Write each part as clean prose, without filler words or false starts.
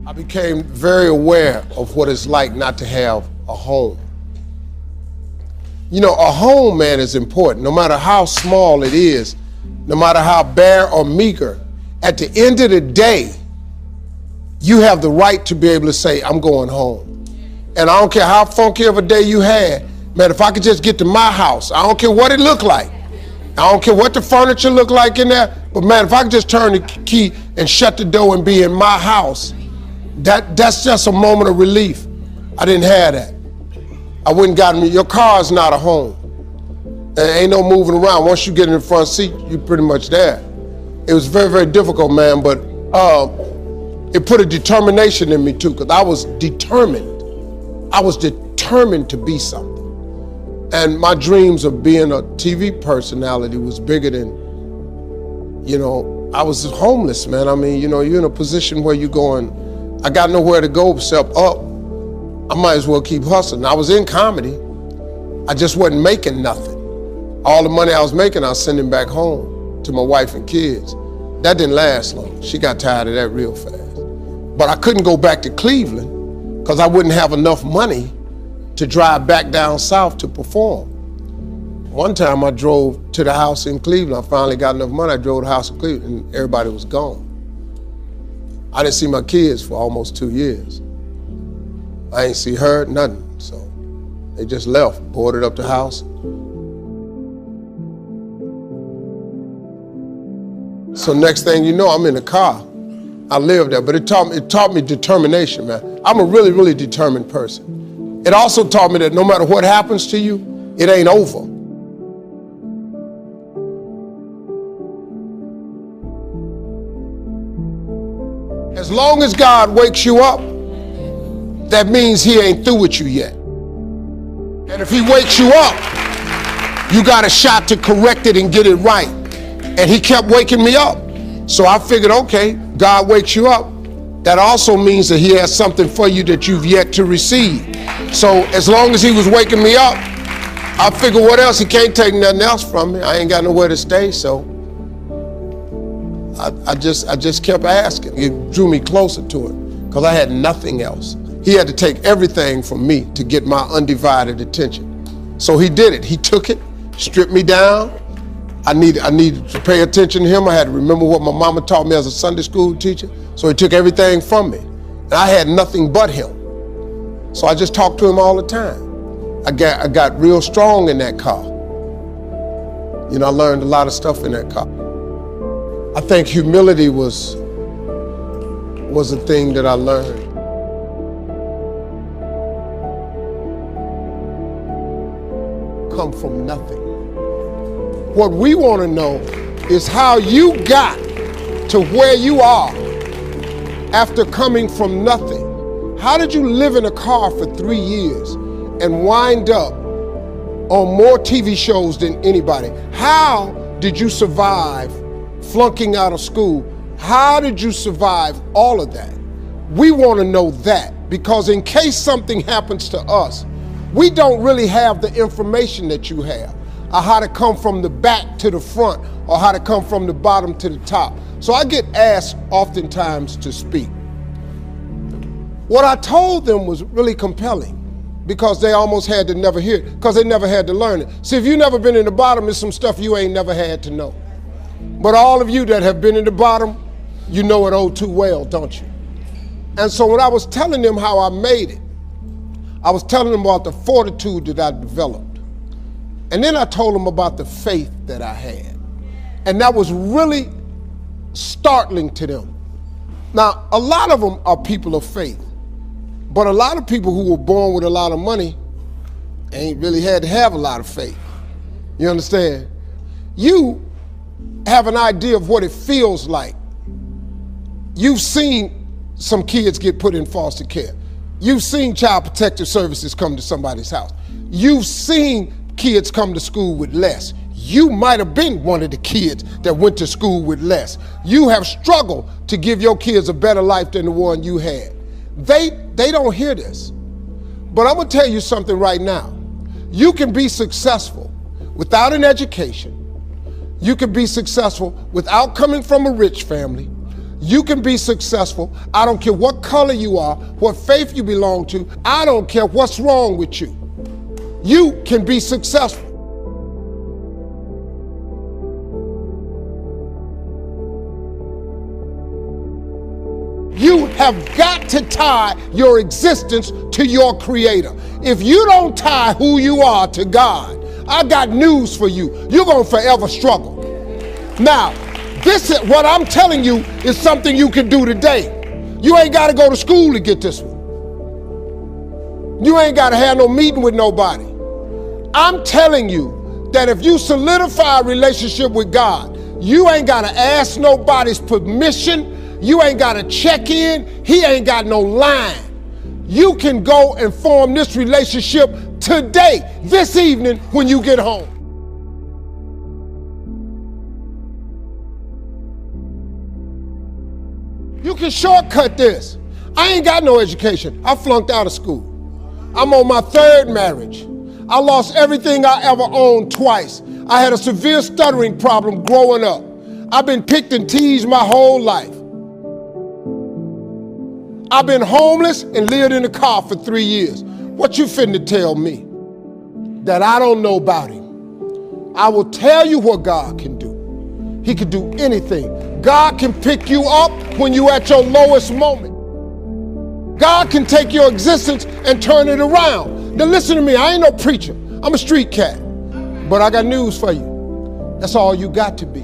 I became very aware of what it's like not to have a home. You know, a home, man, is important. No matter how small it is, no matter how bare or meager, at the end of the day, you have the right to be able to say, I'm going home. And I don't care how funky of a day you had, man, if I could just get to my house, I don't care what it looked like. I don't care what the furniture looked like in there, but man, if I could just turn the key and shut the door and be in my house, that's just a moment of relief. I didn't have that. I wouldn't gotten me. Your car is not a home. There ain't no moving around. Once you get in the front seat, you're pretty much there. It was very, very difficult, man, but it put a determination in me too, because I was determined. I was determined to be something. And my dreams of being a TV personality was bigger than, you know, I was homeless, man. I mean, you know, you're in a position where you're going, I got nowhere to go except up. I might as well keep hustling. I was in comedy. I just wasn't making nothing. All the money I was making, I was sending back home to my wife and kids. That didn't last long. She got tired of that real fast. But I couldn't go back to Cleveland because I wouldn't have enough money to drive back down south to perform. One time I drove to the house in Cleveland. I finally got enough money. I drove to the house in Cleveland and everybody was gone. I didn't see my kids for almost 2 years. I ain't see her, nothing. So they just left, boarded up the house. So next thing you know, I'm in the car. I lived there, but it taught me determination, man. I'm a really, really determined person. It also taught me that no matter what happens to you, it ain't over. As long as God wakes you up, that means he ain't through with you yet. And if he wakes you up, you got a shot to correct it and get it right. And he kept waking me up. So I figured, okay, God wakes you up. That also means that he has something for you that you've yet to receive. So as long as he was waking me up, I figured what else? He can't take nothing else from me. I ain't got nowhere to stay, so I just kept asking. It drew me closer to it because I had nothing else. He had to take everything from me to get my undivided attention. So he did it. He took it, stripped me down. I needed to pay attention to him. I had to remember what my mama taught me as a Sunday school teacher. So he took everything from me. And I had nothing but him. So I just talked to him all the time. I got real strong in that car. You know, I learned a lot of stuff in that car. I think humility was a thing that I learned. Come from nothing. What we want to know is how you got to where you are after coming from nothing. How did you live in a car for 3 years and wind up on more TV shows than anybody? How did you survive flunking out of school? How did you survive all of that? We want to know that, because in case something happens to us, we don't really have the information that you have, or how to come from the back to the front, or how to come from the bottom to the top. So I get asked oftentimes to speak. What I told them was really compelling, because they almost had to never hear it, because they never had to learn it. See, if you've never been in the bottom, there's some stuff you ain't never had to know. But all of you that have been in the bottom, you know it oh too well, don't you? And so when I was telling them how I made it, I was telling them about the fortitude that I developed. And then I told them about the faith that I had. And that was really startling to them. Now, a lot of them are people of faith, but a lot of people who were born with a lot of money ain't really had to have a lot of faith. You understand? You have an idea of what it feels like. You've seen some kids get put in foster care. You've seen child protective services come to somebody's house. You've seen kids come to school with less. You might have been one of the kids that went to school with less. You have struggled to give your kids a better life than the one you had. They don't hear this. But I'm gonna tell you something right now. You can be successful without an education. You can be successful without coming from a rich family. You can be successful. I don't care what color you are, what faith you belong to. I don't care what's wrong with you. You can be successful. You have got to tie your existence to your Creator. If you don't tie who you are to God, I got news for you. You're going to forever struggle. Now, this is what I'm telling you is something you can do today. You ain't got to go to school to get this one. You ain't got to have no meeting with nobody. I'm telling you that if you solidify a relationship with God, you ain't got to ask nobody's permission. You ain't got to check in. He ain't got no line. You can go and form this relationship today, this evening, when you get home. You can shortcut this. I ain't got no education. I flunked out of school. I'm on my third marriage. I lost everything I ever owned twice. I had a severe stuttering problem growing up. I've been picked and teased my whole life. I've been homeless and lived in a car for 3 years. What you finna tell me that I don't know about him? I will tell you what God can do. He can do anything. God can pick you up when you're at your lowest moment. God can take your existence and turn it around. Now listen to me, I ain't no preacher. I'm a street cat. But I got news for you. That's all you got to be.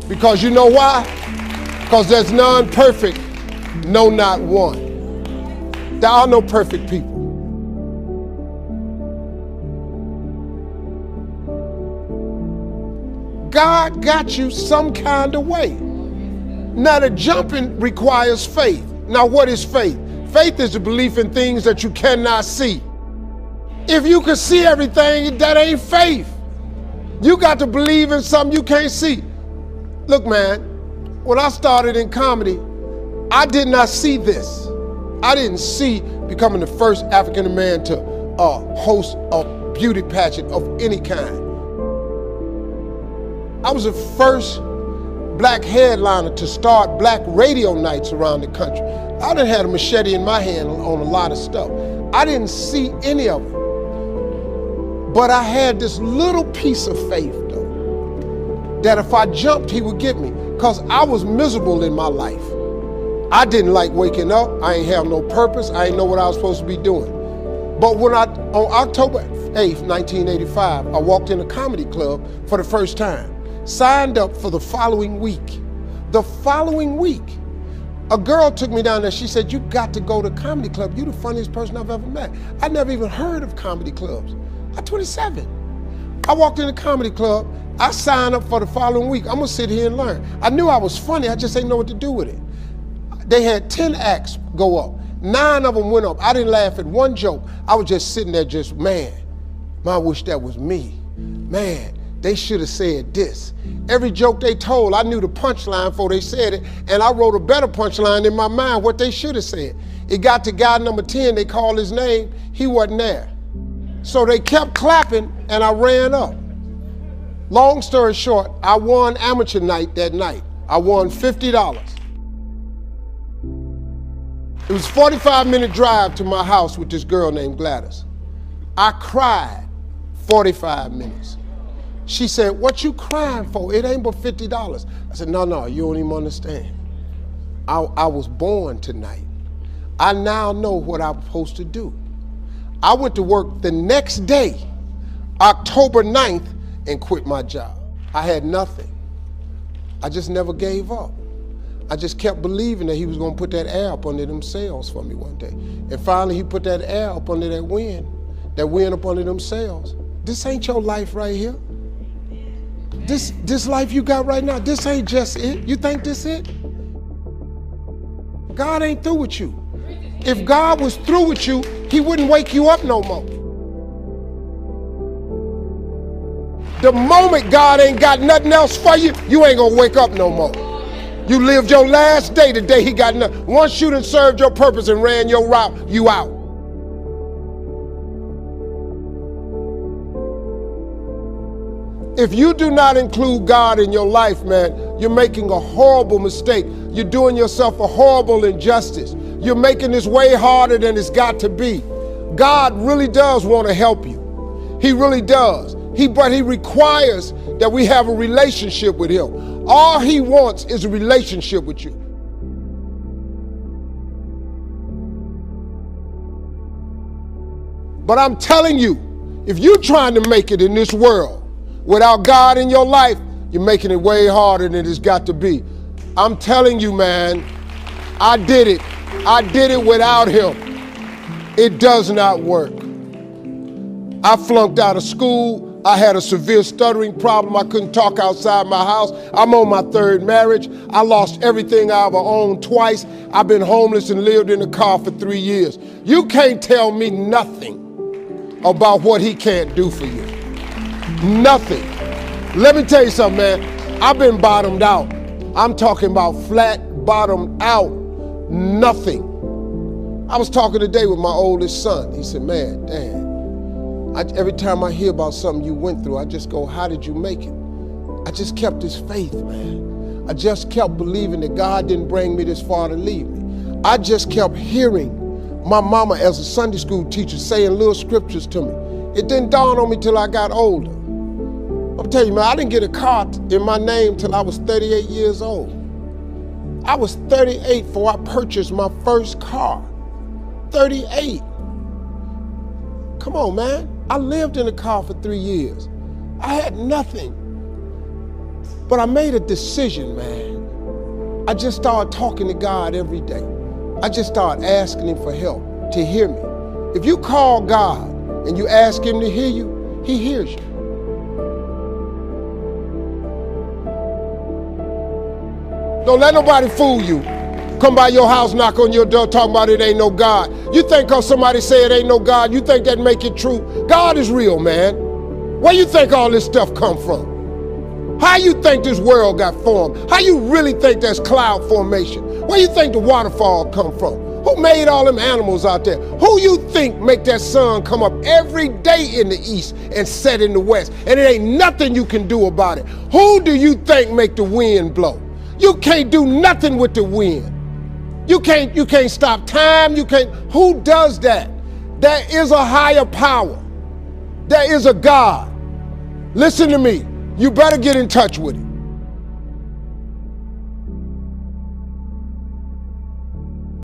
Because you know why? Because there's none perfect. No, not one. There are no perfect people. God got you some kind of way. Now the jumping requires faith. Now what is faith? Faith is a belief in things that you cannot see. If you can see everything, that ain't faith. You got to believe in something you can't see. Look, man, when I started in comedy, I did not see this. I didn't see becoming the first African American to host a beauty pageant of any kind. I was the first black headliner to start black radio nights around the country. I done had a machete in my hand on a lot of stuff. I didn't see any of it. But I had this little piece of faith, though, that if I jumped, he would get me, because I was miserable in my life. I didn't like waking up. I ain't have no purpose. I ain't know what I was supposed to be doing. But when on October 8th, 1985, I walked in a comedy club for the first time, signed up for the following week. The following week, a girl took me down there. She said, "You got to go to a comedy club. You're the funniest person I've ever met." I never even heard of comedy clubs. I'm 27. I walked in a comedy club. I signed up for the following week. I'm gonna sit here and learn. I knew I was funny. I just didn't know what to do with it. They had 10 acts go up. 9 of them went up. I didn't laugh at one joke. I was just sitting there just, man, I wish that was me. Man, they should have said this. Every joke they told, I knew the punchline before they said it, and I wrote a better punchline in my mind, what they should have said. It got to guy number 10, they called his name, he wasn't there. So they kept clapping, and I ran up. Long story short, I won amateur night that night. I won $50. It was a 45-minute drive to my house with this girl named Gladys. I cried 45 minutes. She said, "What you crying for? It ain't but $50. I said, no, you don't even understand. I was born tonight. I now know what I'm supposed to do. I went to work the next day, October 9th, and quit my job. I had nothing. I just never gave up. I just kept believing that he was gonna put that air up under them sails for me one day. And finally he put that air up under that wind up under them sails. This ain't your life right here. This life you got right now, this ain't just it. You think this it? God ain't through with you. If God was through with you, he wouldn't wake you up no more. The moment God ain't got nothing else for you, you ain't gonna wake up no more. You lived your last day the day he got nothing. Once you done served your purpose and ran your route, you out. If you do not include God in your life, man, you're making a horrible mistake. You're doing yourself a horrible injustice. You're making this way harder than it's got to be. God really does want to help you. He really does. But he requires that we have a relationship with him. All he wants is a relationship with you. But I'm telling you, if you're trying to make it in this world without God in your life, you're making it way harder than it's got to be. I'm telling you, man, I did it. I did it without him. It does not work. I flunked out of school. I had a severe stuttering problem. I couldn't talk outside my house. I'm on my third marriage. I lost everything I ever owned twice. I've been homeless and lived in a car for 3 years. You can't tell me nothing about what he can't do for you. Nothing. Let me tell you something, man. I've been bottomed out. I'm talking about flat bottomed out. Nothing. I was talking today with my oldest son. He said, man, Dad, every time I hear about something you went through, I just go, how did you make it? I just kept this faith, man. I just kept believing that God didn't bring me this far to leave me. I just kept hearing my mama as a Sunday school teacher saying little scriptures to me. It didn't dawn on me till I got older. I'm telling you, man, I didn't get a car in my name till I was 38 years old. I was 38 before I purchased my first car. 38. Come on, man. I lived in a car for 3 years. I had nothing. But I made a decision, man. I just started talking to God every day. I just started asking him for help, to hear me. If you call God and you ask him to hear you, he hears you. Don't let nobody fool you. Come by your house, knock on your door, talking about it ain't no God. You think because somebody say it ain't no God, you think that make it true? God is real, man. Where you think all this stuff come from? How you think this world got formed? How you really think there's cloud formation? Where you think the waterfall come from? Who made all them animals out there? Who you think make that sun come up every day in the east and set in the west? And it ain't nothing you can do about it. Who do you think make the wind blow? You can't do nothing with the wind. You can't stop time. Who does that? There is a higher power. There is a God. Listen to me. You better get in touch with him.